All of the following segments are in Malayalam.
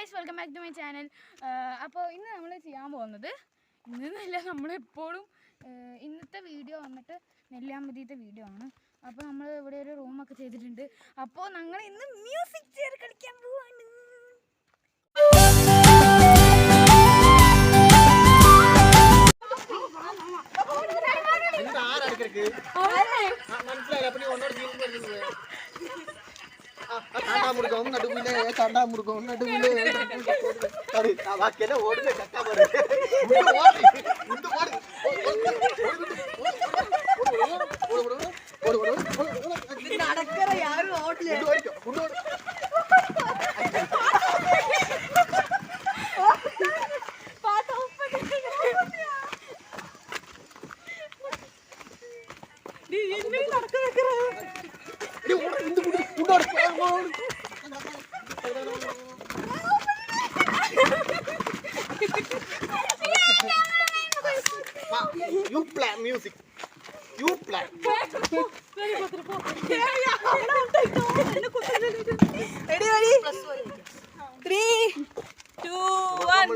Guys, welcome back to my channel. അപ്പോൾ ഇന്ന് നമ്മൾ ചെയ്യാൻ പോകുന്നത് ഇന്നല്ല, നമ്മളെപ്പോഴും ഇന്നത്തെ വീഡിയോ വന്നിട്ട് നെല്ലിയാമ്പതിയത്തെ വീഡിയോ ആണ്. അപ്പോൾ നമ്മൾ ഇവിടെ ഒരു റൂമൊക്കെ ചെയ്തിട്ടുണ്ട്. അപ്പോൾ ഞങ്ങൾ ഇന്ന് മ്യൂസിക് ചെയർ കളിക്കാൻ പോവാണ്. You play music. You play. Ready, ready. 3, 2, 1.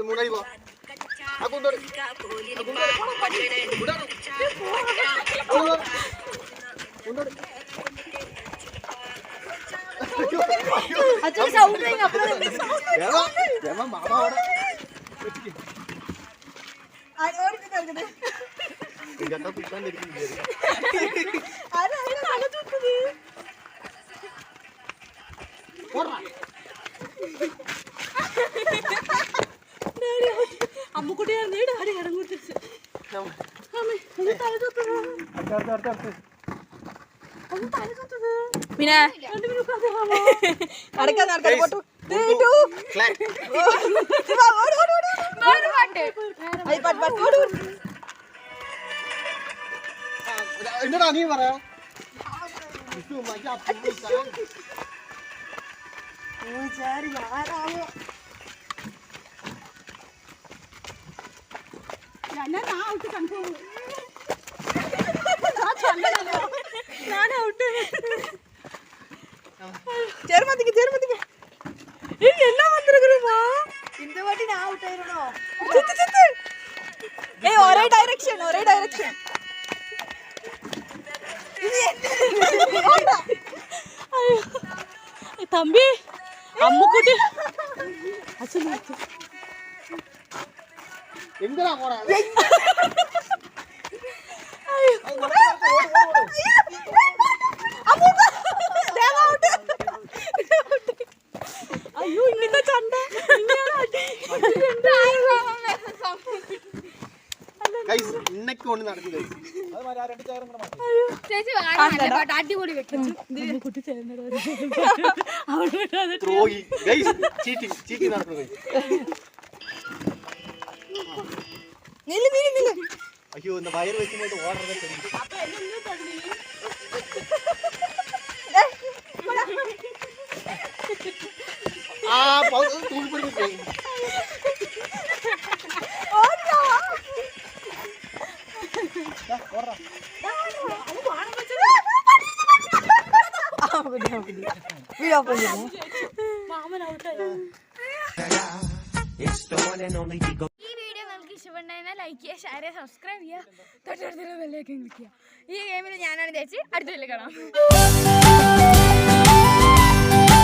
Actually, sound नहीं अपना मामा और किधर किधर इधर कुछ नहीं दिख अरे अरे चुप അമ്മുക്കുട്ടിയായിരുന്നു ഈ ഡാഡി കടം കൊടുത്തിട്ട് പിന്നെ അടക്കാൻ എന്നടാ നീ പറയാ எல்லாம் வந்திருக்குமா இந்த வாட்டி நான் அவுட் ஆயிரணும் ஏய் ஒரே டைரக்ஷன் தம்பி அம்முக்குட்டி அச்சோ எங்கடா போற അയ്യോ ഇങ്ങനത്തെ ചണ്ട ഗയ്സ് ഇന്നൊക്കെ ഒന്ന് നടക്കും ഗയ്സ് അത് മാറി രണ്ട് ചേർ കൂടെ മാറ്റി ചേച്ചി വാടാ പാട്ട് അടിപൊളി വെക്കും. കുട്ടി ചേർന്നടോ ദ്രോഹി ഗയ്സ് ചീറ്റിംഗ് നടക്കുന്നു ഗയ്സ് നില്ല് അയ്യോ ഇന്ന് വയർ വെക്കുമ്പോൾ ഓർഡർ ആ തൂക്കിപ്പിടിക്കും ഈ വീഡിയോ നിങ്ങൾക്ക് ഇഷ്ടപ്പെട്ടാൽ ലൈക്ക് ചെയ്യുക, ഷെയർ ചെയ്യുക, സബ്സ്ക്രൈബ് ചെയ്യുക, തൊട്ടടുത്തുള്ള ബെല്ലൈക്കൺ ക്ലിക്ക് ചെയ്യുക. ഈ ഗെയിമിൽ ഞാനാണ് ചേച്ചി. അടുത്ത വീഡിയോയിൽ കാണാം.